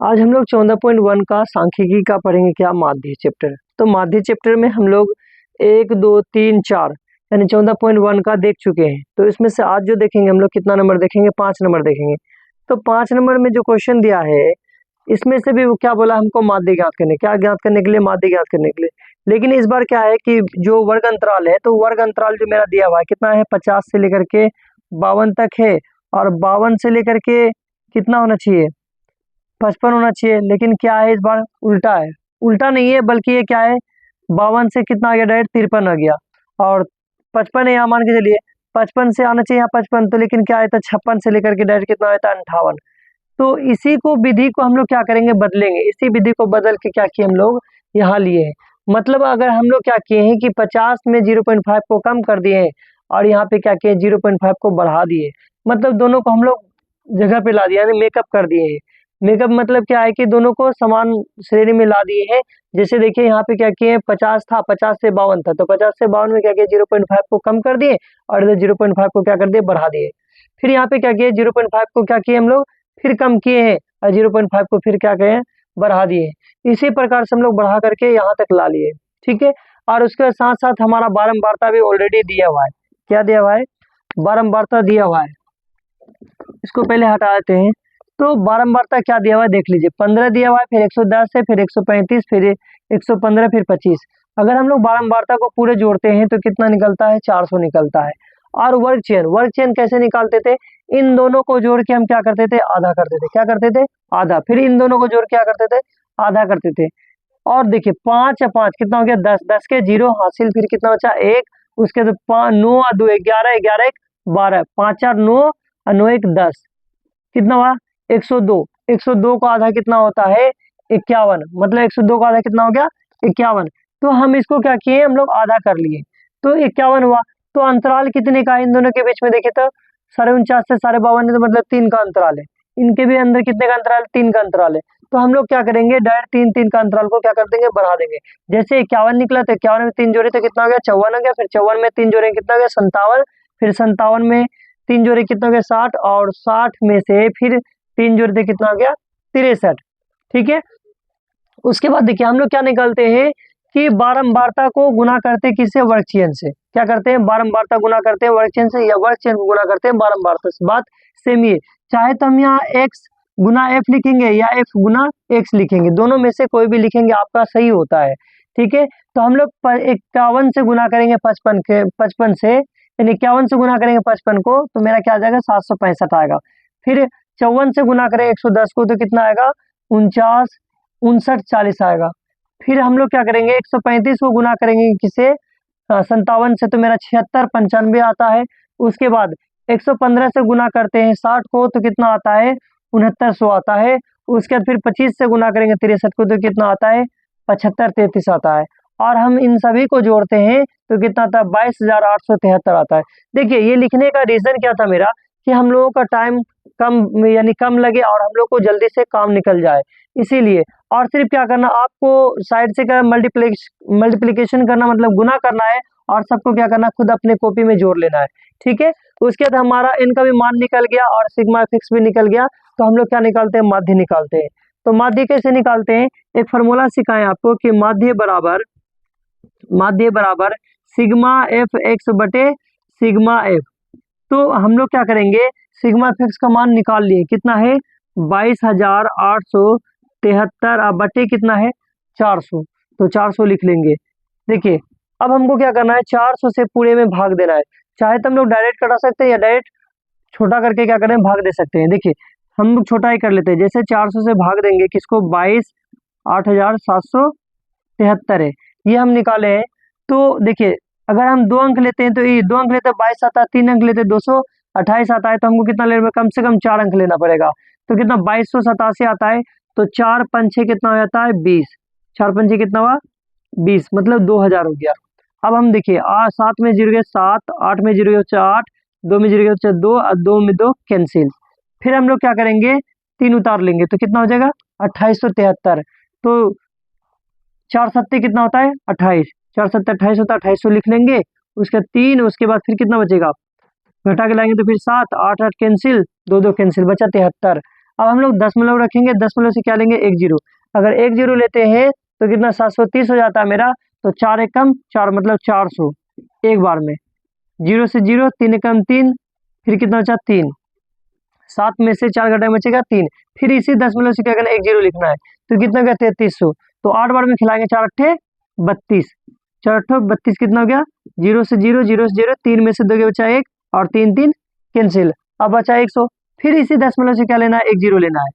आज हम लोग 14.1 का सांख्यिकी का पढ़ेंगे। क्या माध्य चैप्टर। तो माध्य चैप्टर में हम लोग 1 2 3 4 यानी 14.1 का देख चुके हैं। तो इसमें से आज जो देखेंगे हम लोग कितना नंबर देखेंगे, 5 नंबर देखेंगे। तो 5 नंबर में जो क्वेश्चन दिया है इसमें से भी वो क्या बोला, हमको माध्य ज्ञात करने, क्या ज्ञात करने के लिए, माध्य ज्ञात करने के लिए। लेकिन इस बार क्या है कि जो वर्ग अंतराल है, तो वर्ग अंतराल जो मेरा दिया हुआ है कितना है, 50 से लेकर के 52 तक है। और 52 से लेकर के कितना होना चाहिए, 55 होना चाहिए। लेकिन क्या है, इस बार उल्टा है। उल्टा नहीं है बल्कि ये क्या है, 52 से कितना आ गया, डायरेक्ट 53 आ गया। और 55 है यहाँ, मान के चलिए 55 से आना चाहिए यहाँ 55, तो लेकिन क्या है, तो 56 से लेकर के डायरेक्ट कितना आता है, 58। तो इसी को विधि को हम लोग क्या करेंगे, बदलेंगे। इसी विधि को बदल के क्या किए हम लोग, यहाँ लिए हैं। मतलब अगर हम लोग क्या किए हैं कि 50 में 0.5 को कम कर दिए हैं और यहाँ पे क्या किए, 0.5 को बढ़ा दिए। मतलब दोनों को हम लोग जगह पे ला दिया, यानी मेकअप कर दिए हैं। मेकअप मतलब क्या है कि दोनों को समान श्रेणी में ला दिए हैं। जैसे देखिए यहाँ पे क्या किए, 50 था, 50 से 52 था, तो 50 से 52 में क्या किया, 0.5 को कम कर दिए और इधर 0.5 को क्या कर दिए, बढ़ा दिए। फिर यहाँ पे क्या किए, 0.5 को क्या किए हम लोग, फिर कम किए हैं और 0.5 को फिर क्या करें, बढ़ा दिए। इसी प्रकार से हम लोग बढ़ा करके यहाँ तक ला लिए, ठीक है। और उसके साथ साथ हमारा बारंबारता भी ऑलरेडी दिया हुआ है। क्या दिया हुआ है, बारंबारता दिया हुआ है। इसको पहले हटा देते हैं। तो बारंबारता क्या दिया हुआ है देख लीजिए, 15 दिया हुआ है, फिर 110 है, फिर 135, फिर 115, फिर 25। अगर हम लोग बारंबारता को पूरे जोड़ते हैं तो कितना निकलता है, 400 निकलता है। और वर्ग चयन कैसे निकालते थे, इन दोनों को जोड़ के हम क्या करते थे, आधा करते थे। क्या करते थे, आधा। फिर इन दोनों को जोड़ के क्या करते थे, आधा करते थे। और देखिए 5 या 5 कितना हो गया, 10, 10 के 0 हासिल, फिर कितना बचा 1। उसके बाद 5 9 और 2 11, 11 1 12, 5 4 9 और 9 1 10, कितना हुआ 102। 102 का आधा कितना होता है, 51। मतलब 102 का आधा कितना हो गया, 51। तो हम इसको क्या किए, हम लोग आधा कर लिए, तो 51 हुआ। तो अंतराल कितने का है इन दोनों के बीच में, देखिए तो 49 से 52 है, तो मतलब 3 का अंतराल है। इनके भी अंदर कितने का अंतराल, 3 का अंतराल है। तो हम लोग क्या करेंगे, डायरेक्ट 3 का अंतराल को क्या कर देंगे, बढ़ा देंगे। जैसे 51 निकला तो 51 में 3 जोड़े तो कितना हो गया, 54 हो गया। फिर 54 में 3 जोड़े कितना हो गया, 57। फिर 57 में 3 जोड़े कितना हो गया, 60। और 60 में से फिर 3 जोड़े थे कितना हो गया, 63, ठीक है। उसके बाद देखिए हम लोग क्या निकालते हैं कि बारंबारता को गुना करते किससे, वर्ग चिह्न से। क्या करते हैं, बारंबारता गुना करते हैं वर्ग चिह्न से, या वर्ग चिह्न को गुना करते हैं बारंबारता से। बात सेम ही है। चाहे तो हम यहाँ x गुना f लिखेंगे या f गुना x लिखेंगे, दोनों में से कोई भी लिखेंगे आपका सही होता है, ठीक है। तो हम लोग 51 से गुना करेंगे 55 से, यानी 51 से गुना करेंगे 55 को, तो मेरा क्या आ जाएगा, 765 आएगा। फिर 54 से गुना करें 110 को, तो कितना आएगा, 49 59 40 आएगा। फिर हम लोग क्या करेंगे, 135 को गुना करेंगे किससे, 57 से, तो मेरा 76 95 आता है। उसके बाद 115 से गुना करते हैं 60 को, तो कितना आता है, 6900 आता है। उसके बाद फिर 25 से गुना करेंगे 63 को, तो कितना आता है, 75 33 आता है। और हम इन सभी को जोड़ते हैं तो कितना आता है, 22,873 आता है। देखिए ये लिखने का रीजन क्या था मेरा, कि हम लोगों का टाइम कम यानी कम लगे और हम लोग को जल्दी से काम निकल जाए, इसीलिए। और सिर्फ क्या करना, आपको साइड से क्या मल्टीप्लिकेशन करना, मतलब गुना करना है, और सबको क्या करना, खुद अपने कॉपी में जोड़ लेना है, ठीक है। उसके बाद हमारा इनका भी मान निकल गया और सिग्मा फिक्स भी निकल गया। तो हम लोग क्या निकालते हैं, माध्य निकालते हैं। तो माध्य कैसे निकालते हैं, एक फॉर्मूला सिखाएं आपको कि माध्य बराबर सिग्मा एफ एक्स बटे सिग्मा एफ। तो हम लोग क्या करेंगे, सिग्मा फिक्स का मान निकाल लिए, कितना है, 22,873 बटे कितना है, 400। तो 400 लिख लेंगे। देखिए अब हमको क्या करना है, 400 से पूरे में भाग देना है। चाहे तो हम लोग डायरेक्ट कटा सकते हैं या डायरेक्ट छोटा करके क्या करें, भाग दे सकते हैं। देखिए हम लोग छोटा ही कर लेते हैं। जैसे 400 से भाग देंगे किसको, 22,873 है, ये हम निकाले हैं। तो देखिए अगर हम 2 अंक लेते हैं तो ये 2 अंक लेते हैं 22 आता है, 3 अंक लेते हैं 228 आता है। तो हमको कितना लेना, कम से कम 4 अंक लेना पड़ेगा। तो कितना, 2287 आता है। तो 4 पंचे कितना हो जाता है, 20। 4 पंचे कितना हुआ, 20, मतलब 2000 हो गया। अब हम देखिए 7 में 0 गया 7, 8 में 0 गया 8, 2 में 0 गया 2 और 2 में 2 कैंसिल। फिर हम लोग क्या करेंगे, 3 उतार लेंगे, तो कितना हो जाएगा, 2873। तो 4 सत्ते कितना होता है, 28, 4 सत्ते 28 होता है, 2800 लिख लेंगे। उसके 3, उसके बाद फिर कितना बचेगा, घटा के लाएंगे तो फिर 7 8 8 कैंसिल, 2 2 कैंसिल, बचा 73। अब हम लोग दशमलव रखेंगे, दशमलव से क्या लेंगे, 1 जीरो। अगर 1 जीरो लेते हैं तो कितना 730 हो जाता है मेरा। तो 4 एकम 4 मतलब 400 एक बार में। 0 से 0, 3 एकम 3, फिर कितना बचा 3, 7 में से 4 घटा बचेगा 3, फिर इसी दशमलव से क्या करना है, 1 जीरो लिखना है। तो कितना गया 3300। तो 8 बार में खिलाएंगे, 4 अट्ठे 32, 4 अट्ठे 32 कितना हो गया, 0 से 0, 0 से 0, 3 में से 2 बचा 1 और 3 3 कैंसिल। अब बचा 100, फिर इसी दशमलव से क्या लेना है, 1 जीरो लेना है।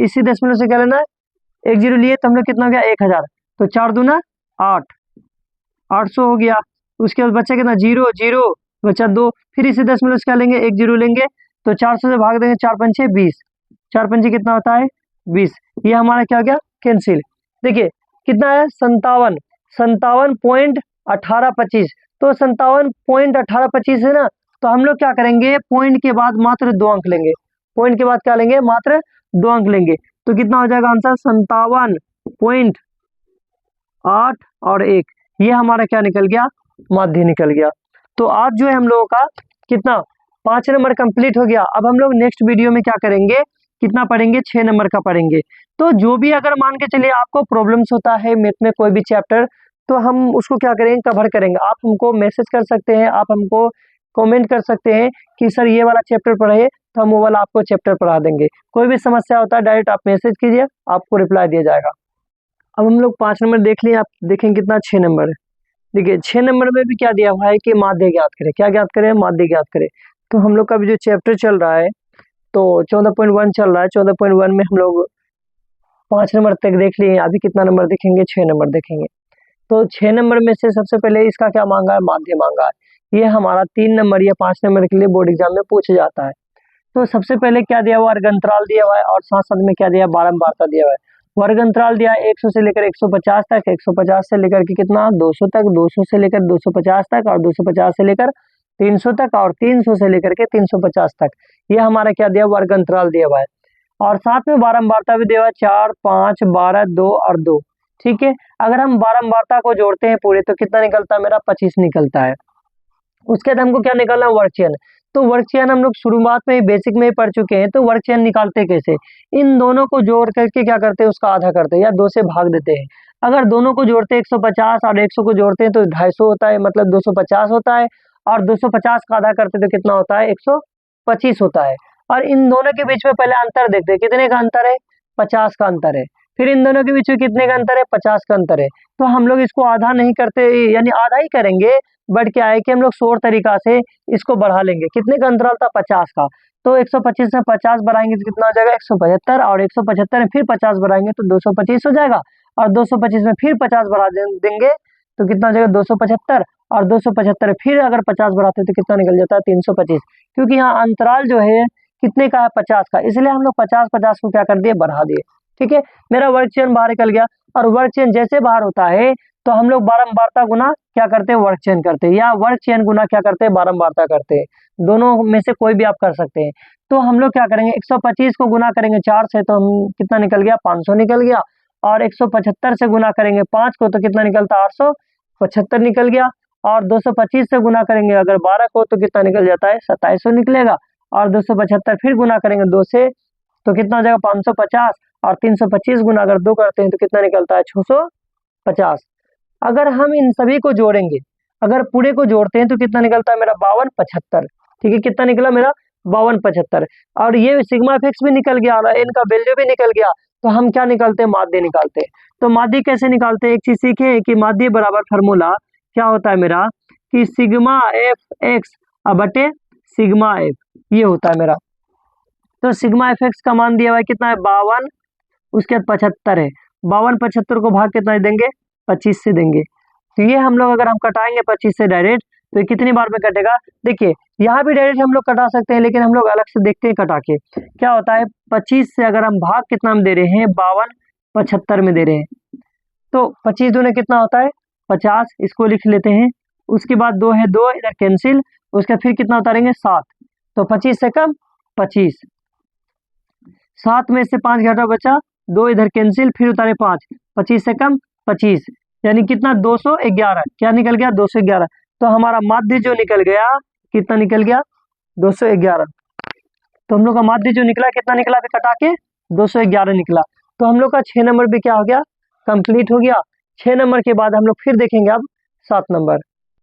इसी दशमलव से क्या लेना है, 1 जीरो लिए तो हम लोग कितना हो गया 1000। तो 4 दूना 8, 800 हो गया। उसके बाद बचा कितना 0 0 बचा 2, फिर इसी दशमलव से क्या लेंगे, 1 जीरो लेंगे। तो 400 से भाग देंगे, 4 पंचे 20, 4 पंचे कितना होता है 20। ये हमारा क्या हो गया कैंसिल। देखिए कितना है 57, 57.1825। तो 57.1825 है ना। तो हम लोग क्या करेंगे, पॉइंट के बाद मात्र 2 अंक लेंगे, पॉइंट के बाद क्या लेंगे, मात्र 2 अंक लेंगे। तो कितना हो जाएगा आंसर 57.8 और 1, ये हमारा क्या निकल गया, माध्य निकल गया। तो आज जो है हम लोगों का कितना 5 नंबर कंप्लीट हो गया। अब हम लोग नेक्स्ट वीडियो में क्या करेंगे, कितना पढ़ेंगे, 6 नंबर का पढ़ेंगे। तो जो भी अगर मान के चलिए आपको प्रॉब्लम्स होता है मैथ में कोई भी चैप्टर, तो हम उसको क्या करेंगे, कवर करेंगे। आप हमको मैसेज कर सकते हैं, आप हमको कमेंट कर सकते हैं कि सर ये वाला चैप्टर पढ़ाइए, तो हम वो वाला आपको चैप्टर पढ़ा देंगे। कोई भी समस्या होता है डायरेक्ट आप मैसेज कीजिए, आपको रिप्लाई दिया जाएगा। अब हम लोग 5 नंबर देख लिए, आप देखें कितना 6 नंबर है। देखिए 6 नंबर में भी क्या दिया हुआ है कि माध्य ज्ञात करें। क्या ज्ञात करें, माध्य ज्ञात करें। तो हम लोग का भी जो चैप्टर चल रहा है तो 14.1 चल रहा है। 14.1 में हम लोग 5 नंबर तक देख लिए। अभी कितना नंबर देखेंगे, 6 नंबर देखेंगे। तो 6 नंबर में से सबसे पहले इसका क्या मांगा है, माध्य मांगा है। ये हमारा 3 नंबर या 5 नंबर के लिए बोर्ड एग्जाम में पूछा जाता है। तो सबसे पहले क्या दिया हुआ, वर्ग अंतराल दिया हुआ है और साथ साथ में क्या दिया, बारंबारता दिया हुआ है। वर्ग अंतराल दिया है 100 से लेकर 150 तक, 150 से लेकर के कितना 200 तक, 200 से लेकर 250 तक और 250 से लेकर 300 तक और 300 से लेकर के 350 तक। ये हमारा क्या दिया, वर्ग अंतराल दिया हुआ है। और साथ में बारंबारता भी दिया हुआ है 4 5 12 2 और 2। ठीक है, अगर हम बारंबारता को जोड़ते हैं पूरे तो कितना निकलता है मेरा, 25 निकलता है। उसके बाद हमको क्या निकालना है, वर्ग चयन। तो वर्ग चयन हम लोग शुरुआत में ही बेसिक में ही पढ़ चुके हैं। तो वर्ग चयन निकालते कैसे, इन दोनों को जोड़ करके क्या करते हैं, उसका आधा करते हैं या 2 से भाग देते हैं। अगर दोनों को जोड़ते हैं 150 और 100 को जोड़ते हैं तो 250 होता है, मतलब 250 होता है। और 250 का आधा करते तो कितना होता है, 125 होता है। और इन दोनों के बीच में पहले अंतर देखते हैं, कितने का अंतर है, 50 का अंतर है। फिर इन दोनों के बीच में कितने का अंतर है, 50 का अंतर है। तो हम लोग इसको आधा नहीं करते, यानी आधा ही करेंगे, बट क्या है कि हम लोग शोर तरीका से इसको बढ़ा लेंगे। कितने का अंतराल था, 50 का। तो 125 में 50 बढ़ाएंगे तो कितना हो जाएगा, 175। और 175 में फिर 50 बढ़ाएंगे तो 225 हो जाएगा। और 225 में फिर 50 बढ़ा देंगे तो कितना हो जाएगा, 275। और 275 में फिर अगर 50 बढ़ाते तो कितना निकल जाता है, 325। क्योंकि यहाँ अंतराल जो है कितने का है, 50 का, इसलिए हम लोग 50 को क्या कर दिए, बढ़ा दिए। ठीक है, मेरा वर्ग चयन बाहर निकल गया। और वर्ग चयन जैसे बाहर होता है तो हम लोग बारंबारता गुना क्या करते हैं, वर्ग चयन करते हैं, या वर्ग चयन गुना क्या करते हैं, बारंबारता करते हैं। दोनों में से कोई भी आप कर सकते हैं। तो हम लोग क्या करेंगे, 125 को गुना करेंगे 4 से तो हम कितना निकल गया, 500 निकल गया। और 175 से गुना करेंगे 5 को तो कितना निकलता है, 875 निकल गया। और 225 से गुना करेंगे अगर 12 को तो कितना निकल जाता है, 2700 निकलेगा। और 275 फिर गुना करेंगे 2 से तो कितना हो जाएगा, 550। और 325 गुना अगर 2 करते हैं तो कितना निकलता है, 650। अगर हम इन सभी को जोड़ेंगे, अगर पूरे को जोड़ते हैं तो कितना निकलता है मेरा, 5275। ठीक है, कितना निकला मेरा, 5275। और ये सिग्मा फिक्स भी निकल गया और इनका वैल्यू भी निकल गया। तो हम क्या निकालते हैं, माध्य निकालते हैं। तो माध्य कैसे निकालते हैं, एक चीज सीखे कि माध्य बराबर फार्मूला क्या होता है मेरा, कि सिग्मा एफ एक्स बटे सिग्मा एफ, ये होता है मेरा। तो सिग्मा एफ एक्स का मान दिया हुआ है कितना है, 52, उसके बाद 75 है। 52 75 को भाग कितना देंगे, 25 से देंगे। तो ये हम लोग अगर हम कटाएंगे 25 से डायरेक्ट तो ये कितनी बार में कटेगा, देखिए यहाँ भी डायरेक्ट हम लोग कटा सकते हैं, लेकिन हम लोग अलग से देखते हैं कटा के क्या होता है। 25 से अगर हम भाग कितना हम दे रहे हैं, 52 75 में दे रहे हैं। तो 25 दूने कितना होता है, 50, इसको लिख लेते हैं। उसके बाद 2 है 2, इधर कैंसिल। उसके फिर कितना उतारेंगे, 7। तो 25 से कम 25, 7 में से 5 घटा बचा, 2 इधर कैंसिल, फिर उतारे 5, 25 से कम 25, यानी कितना 211। क्या निकल गया, 211। तो हमारा माध्य जो निकल गया कितना निकल गया, 211। तो हम लोग का माध्य जो निकला कितना निकला, अभी कटा के 211 निकला। तो हम लोग का 6 नंबर भी क्या हो गया, कंप्लीट हो गया। 6 नंबर के बाद हम लोग फिर देखेंगे अब 7 नंबर।